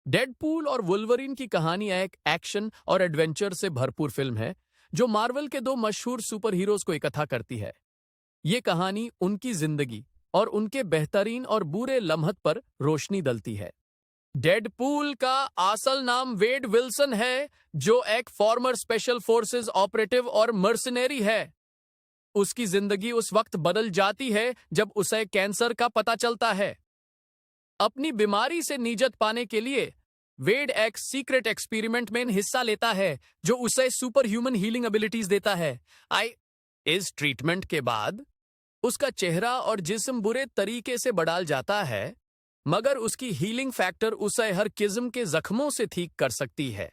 Deadpool और Wolverine की कहानी एक एक्शन और एडवेंचर से भरपूर फिल्म है जो मार्वल के दो मशहूर सुपर हीरोज को इकट्ठा करती है। ये कहानी उनकी जिंदगी और उनके बेहतरीन और बुरे लम्हत पर रोशनी डलती है। डेडपूल का असल नाम वेड विल्सन है, जो एक फॉर्मर स्पेशल फोर्सेस ऑपरेटिव और मर्सनरी है। उसकी जिंदगी उस वक्त बदल जाती है जब उसे कैंसर का पता चलता है। अपनी बीमारी से निजात पाने के लिए वेड एक सीक्रेट एक्सपेरिमेंट में हिस्सा लेता है जो उसे सुपर ह्यूमन हीलिंग एबिलिटीज देता है। इस ट्रीटमेंट के बाद उसका चेहरा और जिस्म बुरे तरीके से बदल जाता है, मगर उसकी हीलिंग फैक्टर उसे हर किस्म के जख्मों से ठीक कर सकती है।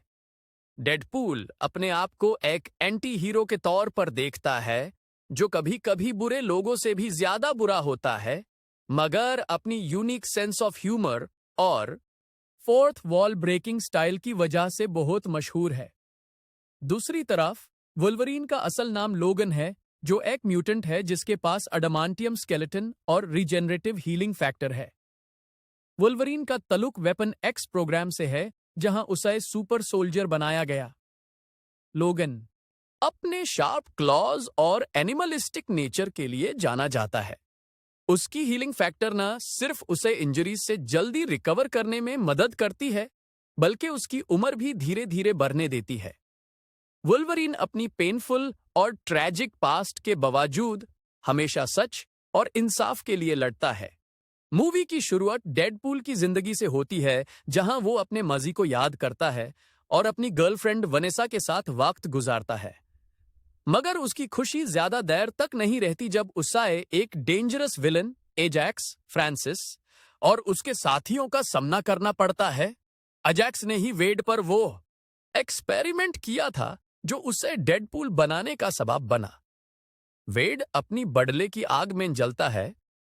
डेडपूल अपने आप को एक एंटी हीरो के तौर पर देखता है जो कभी कभी बुरे लोगों से भी ज्यादा बुरा होता है, मगर अपनी यूनिक सेंस ऑफ ह्यूमर और फोर्थ वॉल ब्रेकिंग स्टाइल की वजह से बहुत मशहूर है। दूसरी तरफ वुल्वरीन का असल नाम लोगन है, जो एक म्यूटेंट है जिसके पास अडामांटियम स्केलेटन और रीजेनरेटिव हीलिंग फैक्टर है। वुल्वरीन का तल्लुक वेपन एक्स प्रोग्राम से है, जहां उसे सुपर सोल्जर बनाया गया। लोगन अपने शार्प क्लॉज और एनिमलिस्टिक नेचर के लिए जाना जाता है। उसकी हीलिंग फैक्टर न सिर्फ उसे इंजरीज से जल्दी रिकवर करने में मदद करती है, बल्कि उसकी उम्र भी धीरे धीरे बढ़ने देती है। वुल्वरीन अपनी पेनफुल और ट्रैजिक पास्ट के बावजूद हमेशा सच और इंसाफ के लिए लड़ता है। मूवी की शुरुआत डेडपूल की जिंदगी से होती है, जहां वो अपने माजी को याद करता है और अपनी गर्लफ्रेंड वनेसा के साथ वक्त गुजारता है। मगर उसकी खुशी ज्यादा देर तक नहीं रहती जब उसे एक डेंजरस विलन एजैक्स फ्रांसिस और उसके साथियों का सामना करना पड़ता है। अजैक्स ने ही वेड पर वो एक्सपेरिमेंट किया था जो उसे डेडपूल बनाने का सबब बना। वेड अपनी बडले की आग में जलता है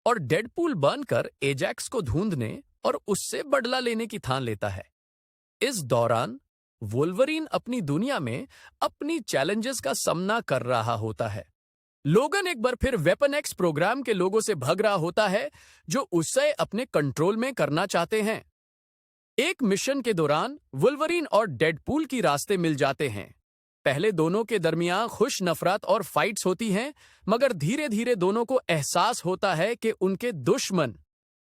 और डेडपूल बनकर एजैक्स को ढूंढने और उससे बदला लेने की ठान लेता है। इस दौरान वुल्वरीन अपनी दुनिया में अपनी चैलेंजेस का सामना कर रहा होता है। लोगन एक बार फिर वेपन एक्स प्रोग्राम के लोगों से भाग रहा होता है, जो उसे अपने कंट्रोल में करना चाहते हैं। एक मिशन के दौरान वुल्वरीन और डेडपूल की रास्ते मिल जाते हैं। पहले दोनों के दरमियान खुश नफरत और फाइट्स होती हैं, मगर धीरे धीरे दोनों को एहसास होता है कि उनके दुश्मन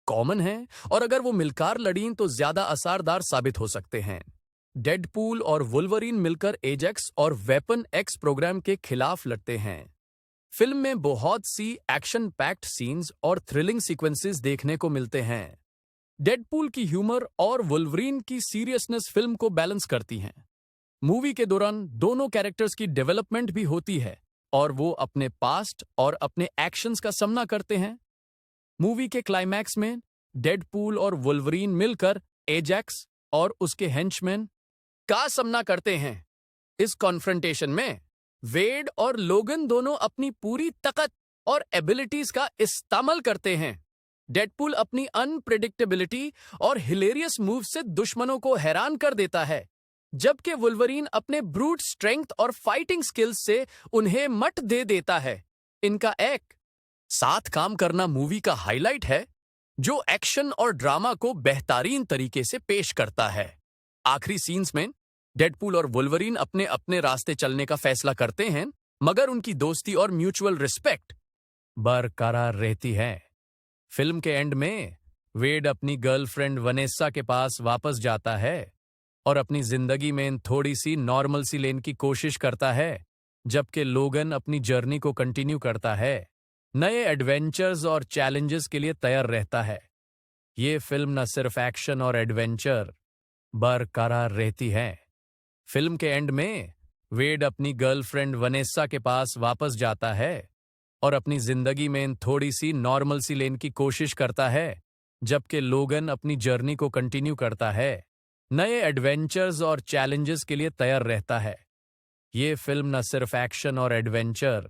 कॉमन हैं और अगर वो मिलकर लड़ीं तो ज्यादा असरदार साबित हो सकते हैं। डेडपूल और वुल्वरीन मिलकर एजैक्स और वेपन एक्स प्रोग्राम के खिलाफ लड़ते हैं। फिल्म में बहुत सी एक्शन पैक्ड सीन्स और थ्रिलिंग सीक्वेंसेस देखने को मिलते हैं। डेडपूल की ह्यूमर और वुल्वरीन की सीरियसनेस फिल्म को बैलेंस करती हैं। मूवी के दौरान दोनों कैरेक्टर्स की डेवलपमेंट भी होती है और वो अपने पास्ट और अपने एक्शंस का सामना करते हैं। मूवी के क्लाइमैक्स में डेडपूल और वुल्वरीन मिलकर एजैक्स और उसके हेंचमैन का सामना करते हैं। इस कॉन्फ्रंटेशन में वेड और लोगन दोनों अपनी पूरी ताकत और एबिलिटीज का इस्तेमाल करते हैं। डेडपूल अपनी अनप्रेडिक्टेबिलिटी और हिलेरियस मूव से दुश्मनों को हैरान कर देता है, जबकि वुल्वरीन अपने ब्रूट स्ट्रेंथ और फाइटिंग स्किल्स से उन्हें मट दे देता है। इनका एक साथ काम करना मूवी का हाईलाइट है, जो एक्शन और ड्रामा को बेहतरीन तरीके से पेश करता है। आखिरी सीन्स में डेडपूल और वुल्वरीन अपने अपने रास्ते चलने का फैसला करते हैं, मगर उनकी दोस्ती और म्यूचुअल रिस्पेक्ट बरकरार रहती है। फिल्म के एंड में वेड अपनी गर्लफ्रेंड वनेसा के पास वापस जाता है और अपनी जिंदगी में थोड़ी सी नॉर्मल सी लेने की कोशिश करता है, जबकि लोगन अपनी जर्नी को कंटिन्यू करता है, नए एडवेंचर्स और चैलेंजेस के लिए तैयार रहता है। ये फिल्म न सिर्फ एक्शन और एडवेंचर बरकरार रहती है। फिल्म के एंड में वेड अपनी गर्लफ्रेंड वनेसा के पास वापस जाता है और अपनी जिंदगी में थोड़ी सी नॉर्मल सी लेने की कोशिश करता है, जबकि लोगन अपनी जर्नी को कंटिन्यू करता है, नए एडवेंचर्स और चैलेंजेस के लिए तैयार रहता है। ये फिल्म न सिर्फ एक्शन और एडवेंचर